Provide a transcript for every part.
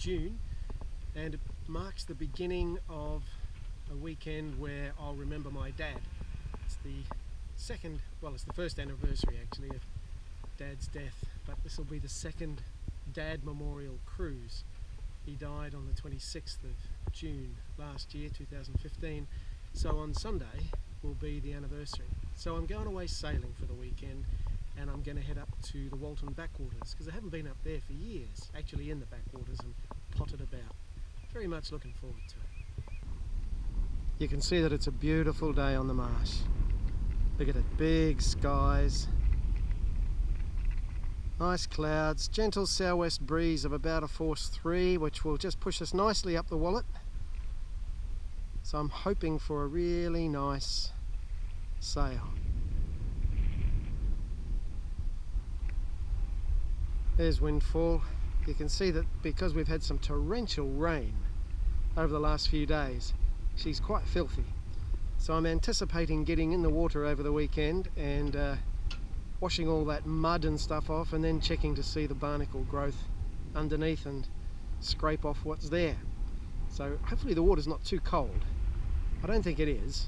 June, and it marks the beginning of a weekend where I'll remember my dad. It's the second, well, it's the first anniversary actually of Dad's death, but this will be the second Dad Memorial Cruise. He died on the 26th of June last year, 2015, so on Sunday will be the anniversary. So I'm going away sailing for the weekend, and I'm going to head up to the Walton Backwaters because I haven't been up there for years, actually in the backwaters and potted about. Very much looking forward to it. You can see that it's a beautiful day on the marsh. Look at it, big skies, nice clouds, gentle southwest breeze of about a force 3, which will just push us nicely up the Wallet. So I'm hoping for a really nice sail. There's windfall. You can see that because we've had some torrential rain over the last few days, she's quite filthy. So I'm anticipating getting in the water over the weekend and washing all that mud and stuff off, and then checking to see the barnacle growth underneath and scrape off what's there. So hopefully the water's not too cold. I don't think it is,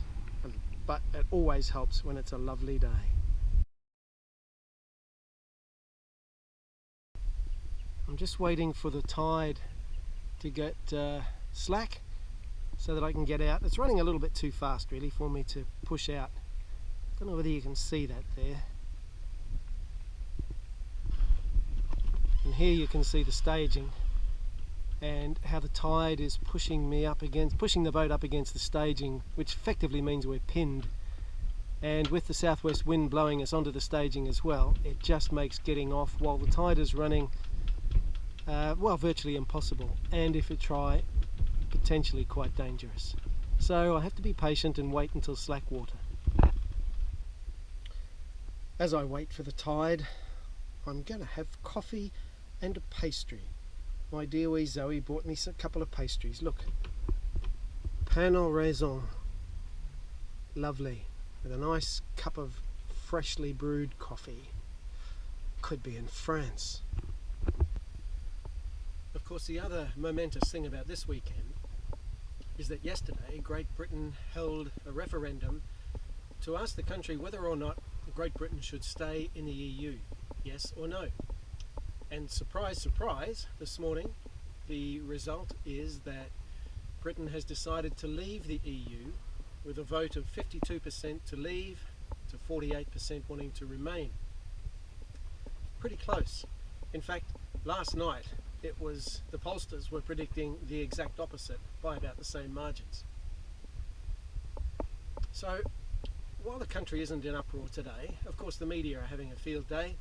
but it always helps when it's a lovely day. I'm just waiting for the tide to get slack so that I can get out. It's running a little bit too fast really for me to push out. Don't know whether you can see that there. And here you can see the staging and how the tide is pushing the boat up against the staging, which effectively means we're pinned. And with the southwest wind blowing us onto the staging as well, it just makes getting off while the tide is running well, virtually impossible, and if you try, potentially quite dangerous. So I have to be patient and wait until slack water. As I wait for the tide, I'm going to have coffee and a pastry. My dear wee Zoe bought me a couple of pastries. Look, pain au raisin, lovely, with a nice cup of freshly brewed coffee. Could be in France. Of course, the other momentous thing about this weekend is that yesterday Great Britain held a referendum to ask the country whether or not Great Britain should stay in the EU, yes or no. And surprise, surprise, this morning the result is that Britain has decided to leave the EU with a vote of 52% to leave to 48% wanting to remain. Pretty close. In fact, last night it was, the pollsters were predicting the exact opposite by about the same margins. So while the country isn't in uproar today, of course the media are having a field day.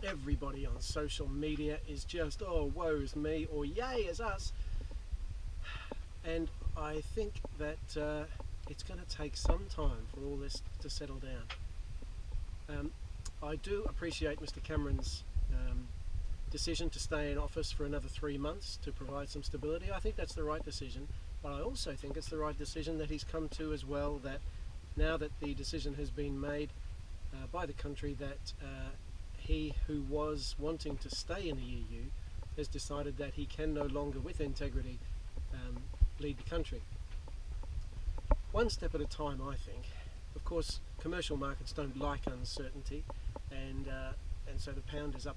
Everybody on social media is just, oh, woe's me, or yay is us. And I think that it's going to take some time for all this to settle down. I do appreciate Mr. Cameron's decision to stay in office for another 3 months to provide some stability. I think that's the right decision, but I also think it's the right decision that he's come to as well, that now that the decision has been made by the country that he who was wanting to stay in the EU has decided that he can no longer with integrity lead the country. One step at a time, I think. Of course, commercial markets don't like uncertainty, and so the pound is up.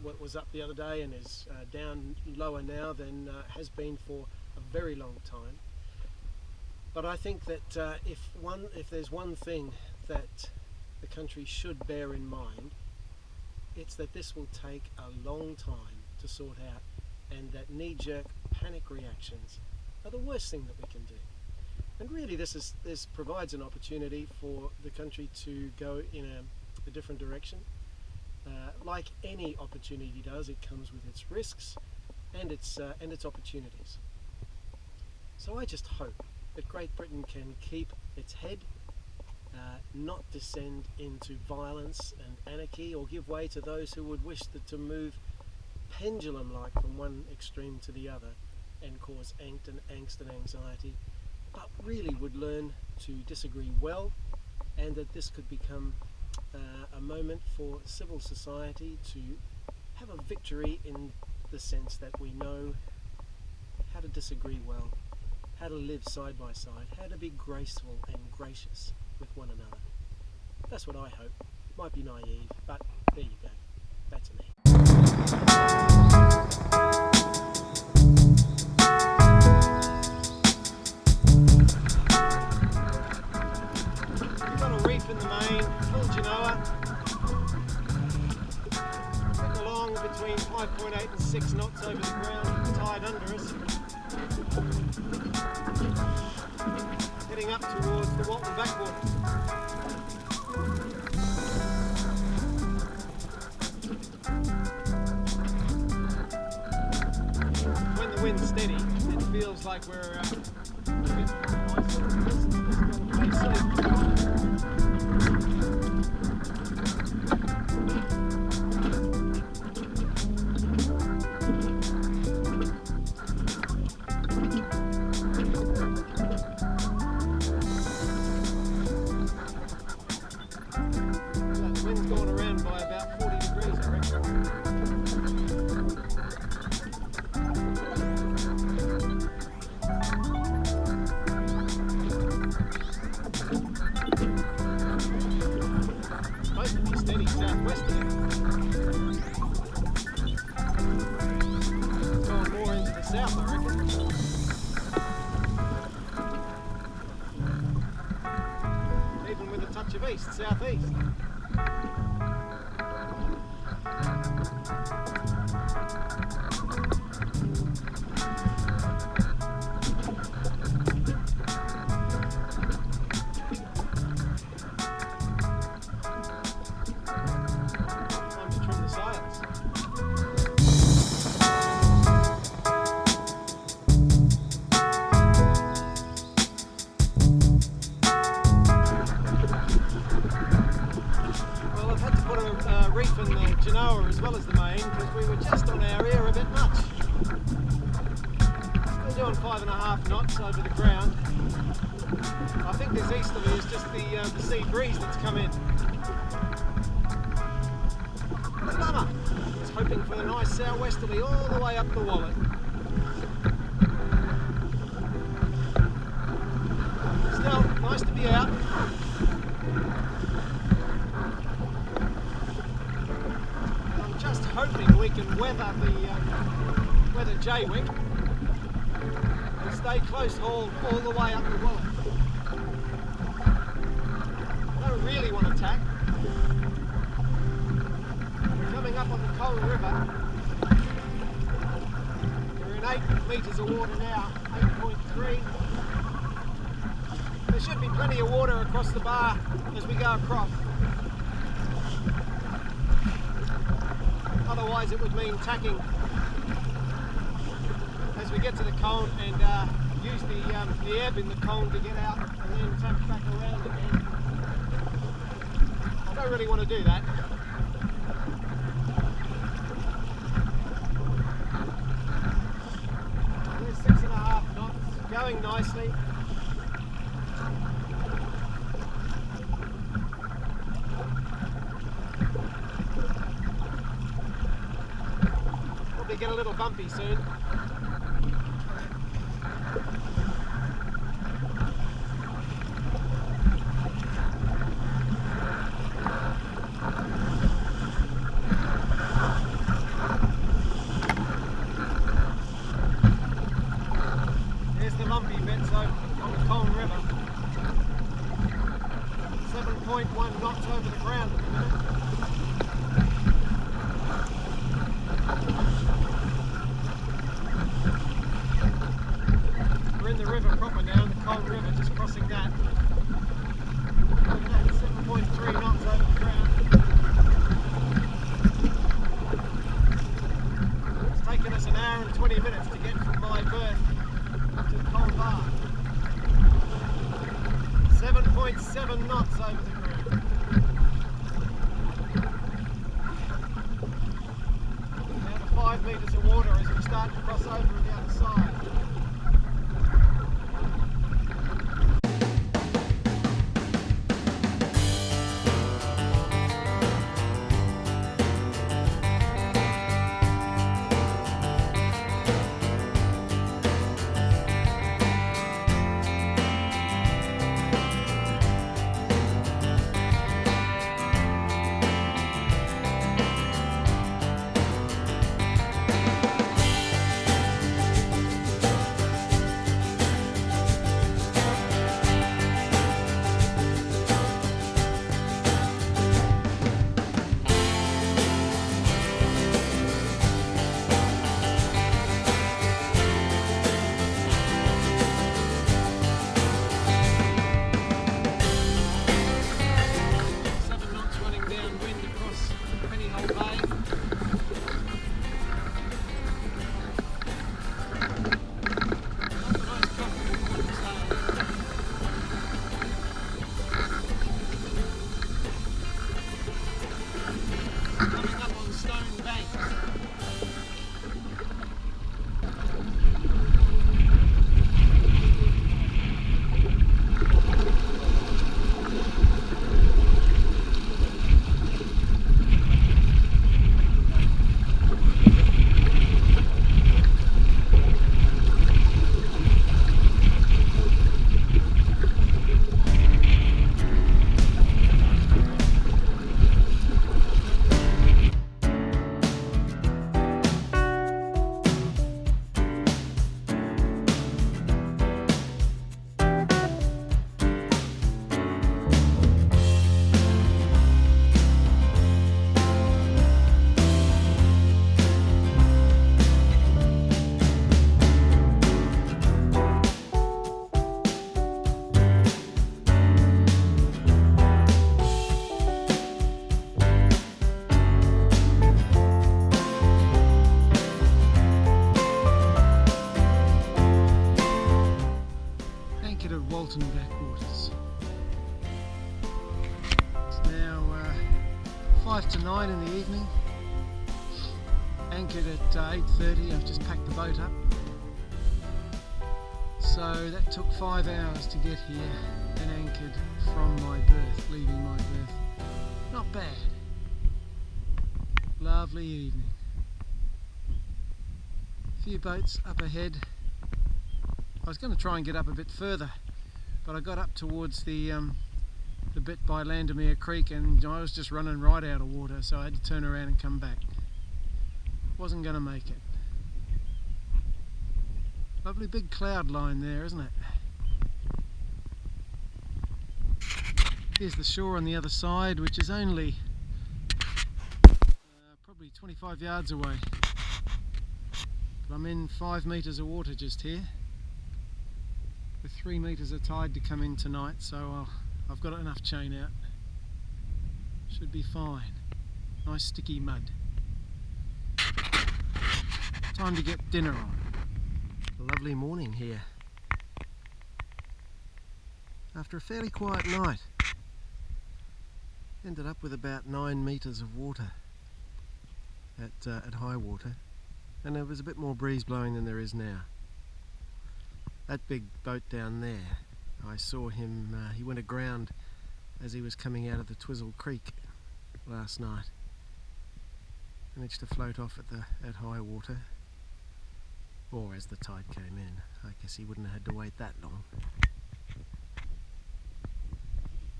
What was up the other day and is down lower now than has been for a very long time. But I think that if there's one thing that the country should bear in mind, it's that this will take a long time to sort out, and that knee-jerk panic reactions are the worst thing that we can do. And really this provides an opportunity for the country to go in a different direction. Like any opportunity does, it comes with its risks and its opportunities. So I just hope that Great Britain can keep its head, not descend into violence and anarchy, or give way to those who would wish to move pendulum-like from one extreme to the other and cause angst and anxiety, but really would learn to disagree well, and that this could become a moment for civil society to have a victory in the sense that we know how to disagree well, how to live side by side, how to be graceful and gracious with one another. That's what I hope. Might be naive, but there you go. That's me. We've got a reef in the main, full genoa. Getting along between 5.8 and 6 knots over the ground, tide under us. Heading up towards the Walton Backwaters. When the wind's steady, it feels like we're getting nice little the wind's going around by about 40 degrees, I reckon. Supposed to be steady southwesterly. Going more into the south, I reckon. Even with a touch of east, southeast. Time to trim the sails. Well, I've had to put a reef in the Genoa as well as the main because we were just on our ear a bit much. Still doing 5.5 knots over the ground. I think this easterly is just the sea breeze that's come in. The plumber is hoping for a nice southwesterly all the way up the wallet. Still, nice to be out. I'm just hoping we can weather the J-wick and stay close hauled all the way up the wallet. Don't really want to tack. We're coming up on the Coal River. We're in 8 metres of water now, 8.3. There should be plenty of water across the bar as we go across. Otherwise it would mean tacking as we get to the cone and use the ebb in the cone to get out and then tack back around again. I don't really want to do that. There's 6.5 knots, going nicely. Probably get a little bumpy soon. There's the lumpy bits on the Colne River. 7.1 knots over the ground at the minute. We're in the river proper now, the Colne River, just crossing that. Look at that, 7.3 knots over the ground. It's taken us an hour and 20 minutes to get from my berth to the Colne Bar. 7.7 knots over the ground. Down to 5 metres of water as we start to cross over on the other side. 9 in the evening, anchored at 8:30. I've just packed the boat up. So that took 5 hours to get here and anchored from my berth, leaving my berth. Not bad. Lovely evening. A few boats up ahead. I was going to try and get up a bit further, but I got up towards the bit by Landermere Creek and I was just running right out of water, so I had to turn around and come back. Wasn't going to make it. Lovely big cloud line there, isn't it? Here's the shore on the other side, which is only probably 25 yards away. But I'm in 5 metres of water just here, with 3 metres of tide to come in tonight, so I've got enough chain out. Should be fine. Nice sticky mud. Time to get dinner on. A lovely morning here. After a fairly quiet night. Ended up with about 9 metres of water at high water, and there was a bit more breeze blowing than there is now. That big boat down there, I saw him, he went aground as he was coming out of the Twizzle Creek last night. Managed to float off at high water, or as the tide came in. I guess he wouldn't have had to wait that long.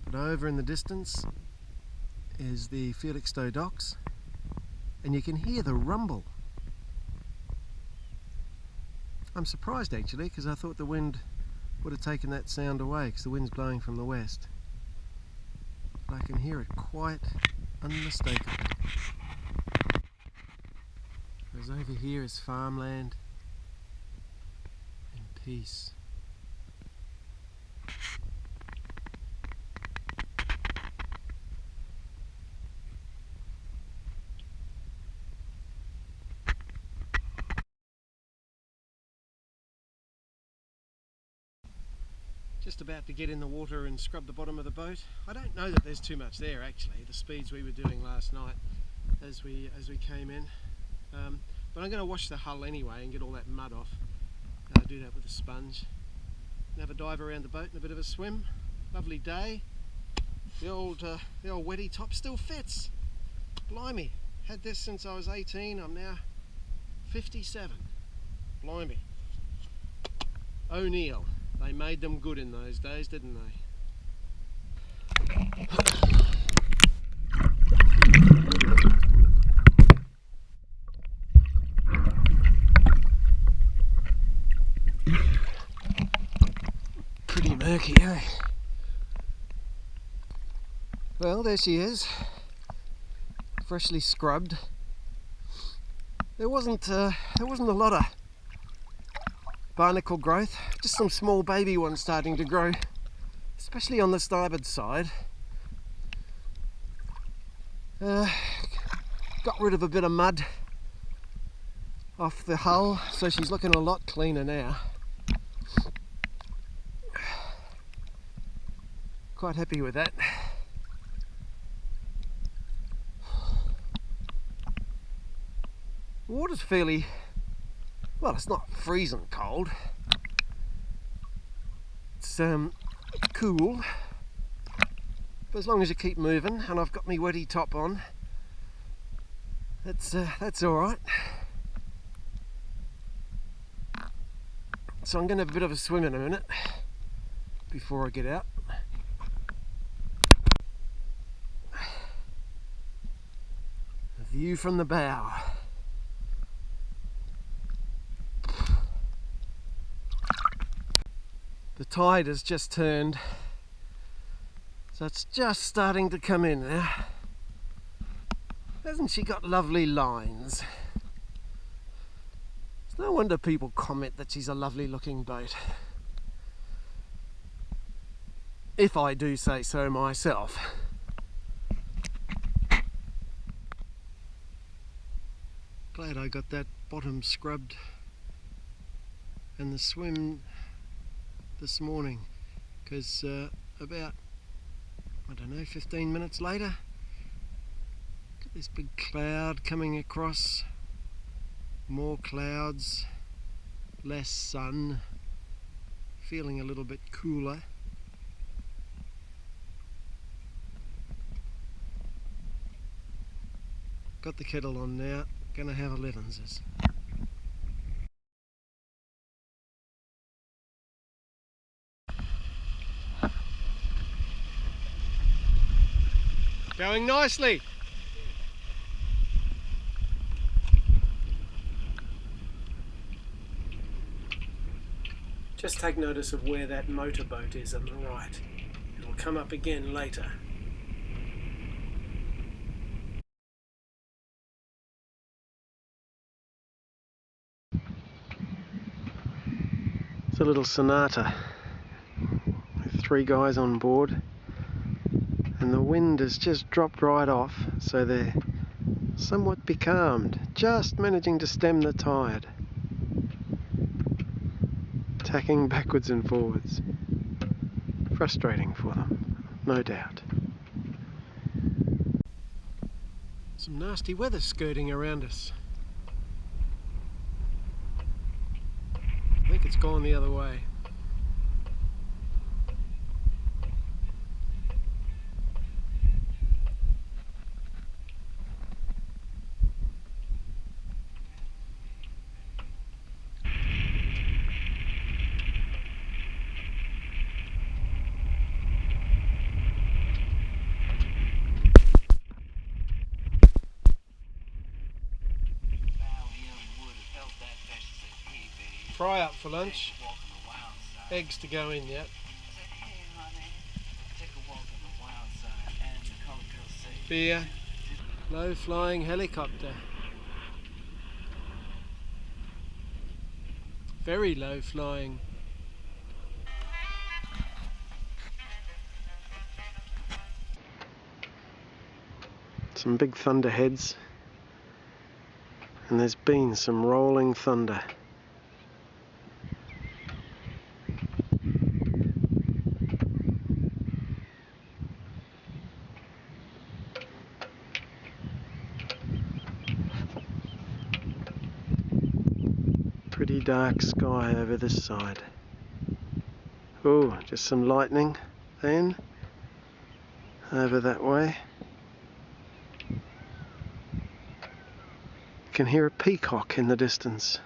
But over in the distance is the Felixstowe docks, and you can hear the rumble. I'm surprised actually, because I thought the wind would have taken that sound away, because the wind's blowing from the west. But I can hear it quite unmistakably. Whereas over here is farmland and peace. Just about to get in the water and scrub the bottom of the boat. I don't know that there's too much there actually, the speeds we were doing last night as we came in. But I'm going to wash the hull anyway and get all that mud off. I'll do that with a sponge. And have a dive around the boat and a bit of a swim. Lovely day. The old wetty top still fits. Blimey, had this since I was 18. I'm now 57. Blimey. O'Neill. They made them good in those days, didn't they? Pretty murky, eh? Well, there she is, freshly scrubbed. There wasn't a lot of barnacle growth, just some small baby ones starting to grow, especially on the starboard side. Got rid of a bit of mud off the hull, so she's looking a lot cleaner now. Quite happy with that. The water's fairly, well, it's not freezing cold. It's cool, but as long as you keep moving, and I've got my wetty top on, that's all right. So I'm going to have a bit of a swim in a minute before I get out. A view from the bow. The tide has just turned, so it's just starting to come in now. Hasn't she got lovely lines? It's no wonder people comment that she's a lovely looking boat. If I do say so myself. Glad I got that bottom scrubbed and the swim this morning, because about, I don't know, 15 minutes later, This big cloud coming across, more clouds, less sun, feeling a little bit cooler. Got the kettle on now, gonna have 11s. Going nicely. Just take notice of where that motorboat is on the right. It'll come up again later. It's a little Sonata with 3 guys on board, and the wind has just dropped right off, so they're somewhat becalmed, just managing to stem the tide. Tacking backwards and forwards. Frustrating for them, no doubt. Some nasty weather skirting around us. I think it's gone the other way. Fry up for lunch. Eggs to go in yet. Beer. Low flying helicopter. Very low flying. Some big thunderheads. And there's been some rolling thunder. Pretty dark sky over this side. Oh, just some lightning then over that way. You can hear a peacock in the distance.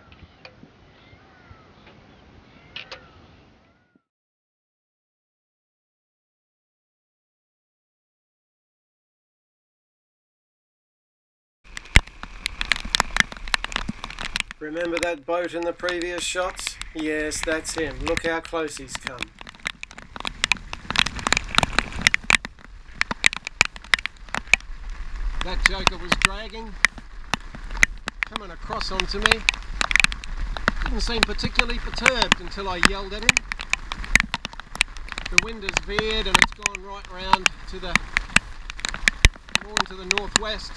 Remember that boat in the previous shots? Yes, that's him. Look how close he's come. That joker was dragging, coming across onto me. Didn't seem particularly perturbed until I yelled at him. The wind has veered and it's gone right round to the more into the northwest.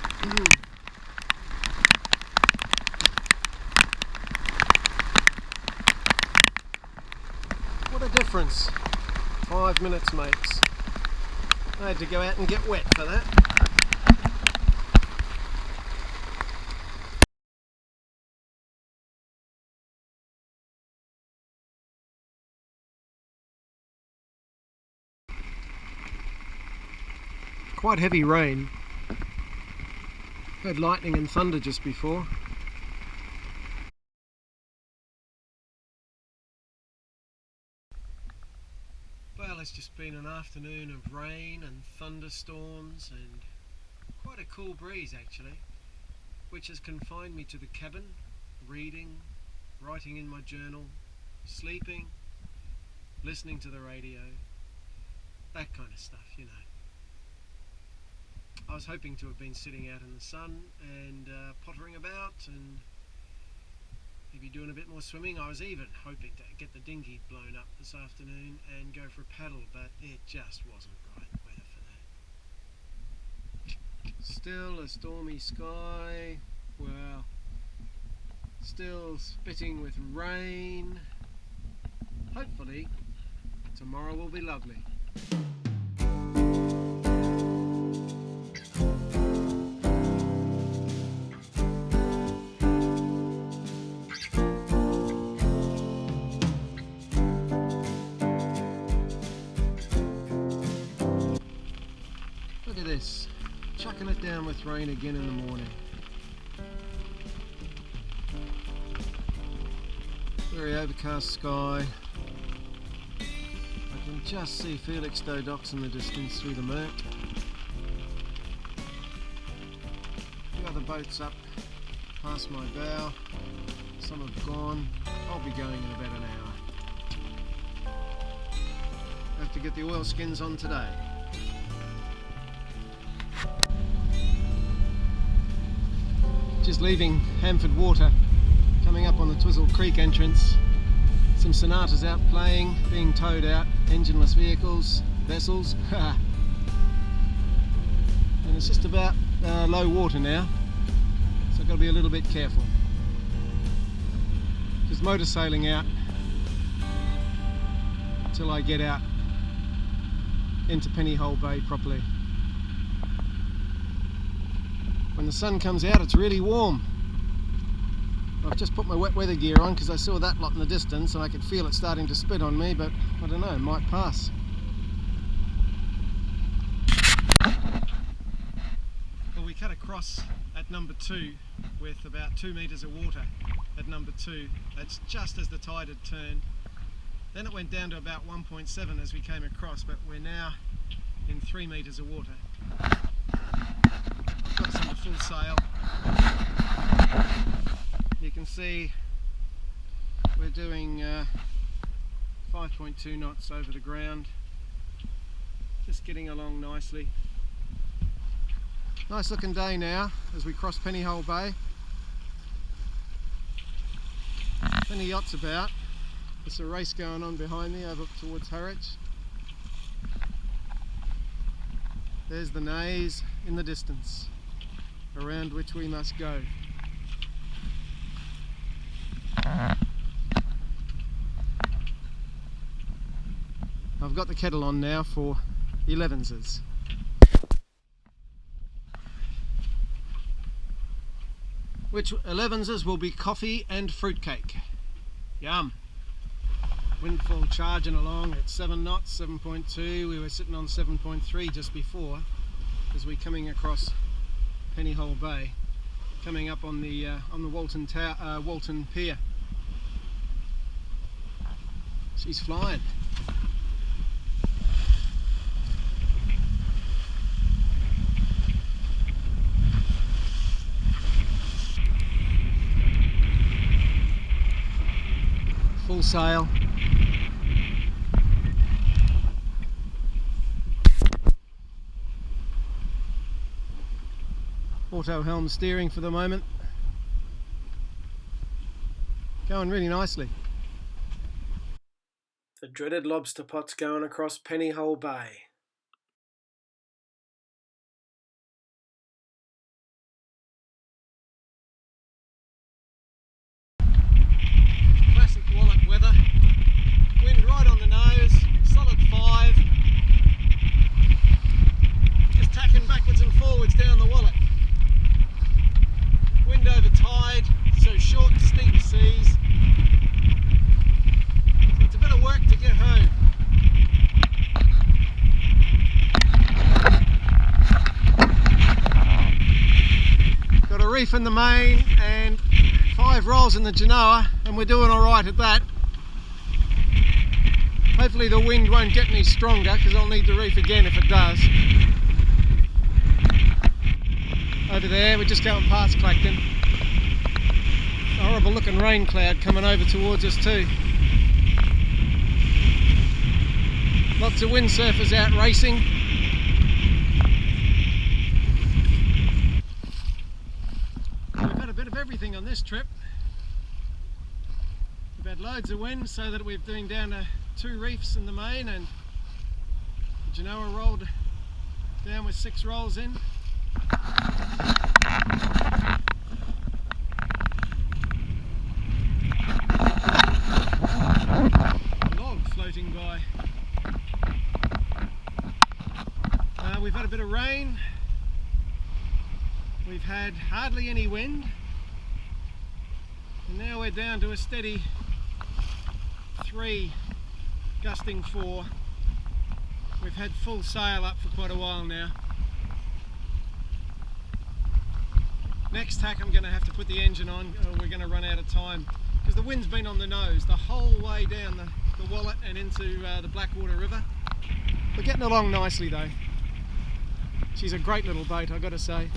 What a difference. 5 minutes, mates. I had to go out and get wet for that. Quite heavy rain. Heard lightning and thunder just before. Well, it's just been an afternoon of rain and thunderstorms and quite a cool breeze actually, which has confined me to the cabin, reading, writing in my journal, sleeping, listening to the radio, that kind of stuff, you know. I was hoping to have been sitting out in the sun and pottering about and maybe doing a bit more swimming. I was even hoping to get the dinghy blown up this afternoon and go for a paddle, but it just wasn't right weather for that. Still a stormy sky, well, still spitting with rain. Hopefully, hopefully tomorrow will be lovely. chucking it down with rain again in the morning. Very overcast sky. I can just see Felixstowe docks in the distance through the murk. The other boats up past my bow. Some have gone. I'll be going in about an hour. I have to get the oilskins on today. Just leaving Hamford Water, coming up on the Twizzle Creek entrance. Some sonatas out playing, being towed out, engineless vehicles, vessels. And it's just about low water now, so I've got to be a little bit careful. Just motor sailing out until I get out into Pennyhole Bay properly. When the sun comes out, it's really warm. I've just put my wet weather gear on because I saw that lot in the distance and I could feel it starting to spit on me, but I don't know, it might pass. Well, we cut across at number 2 with about 2 metres of water at number 2. That's just as the tide had turned. Then it went down to about 1.7 as we came across, but we're now in 3 metres of water. I've got some full sail. You can see we're doing 5.2 knots over the ground, just getting along nicely. Nice looking day now as we cross Pennyhole Bay. Plenty of yachts about. There's a race going on behind me over towards Harwich. There's the Naze in the distance, around which we must go. I've got the kettle on now for 11s. Which 11s will be coffee and fruitcake. Yum! Windfall charging along at 7 knots, 7.2. We were sitting on 7.3 just before as we're coming across Pennyhole Bay, coming up on the Walton Pier. She's flying. Full sail. Auto helm steering for the moment. Going really nicely. The dreaded lobster pot's going across Pennyhole Bay. Classic Wallet weather. Wind right on the nose, solid 5. Just tacking backwards and forwards down the Wallet. Wind over tide, so short steep seas. So it's a bit of work to get home. Got a reef in the main and 5 rolls in the Genoa, and we're doing alright at that. Hopefully the wind won't get any stronger because I'll need the reef again if it does. Over there, we're just going past Clacton. A horrible looking rain cloud coming over towards us too. Lots of windsurfers out racing. We've had a bit of everything on this trip. We've had loads of wind so that we've been down to 2 reefs in the main, and the Genoa rolled down with 6 rolls in. Log floating by. We've had a bit of rain. We've had hardly any wind. And now we're down to a steady 3, gusting 4. We've had full sail up for quite a while now. Next tack I'm going to have to put the engine on, or we're going to run out of time, because the wind's been on the nose the whole way down the Wallet and into the Blackwater River. We're getting along nicely though. She's a great little boat, I've got to say.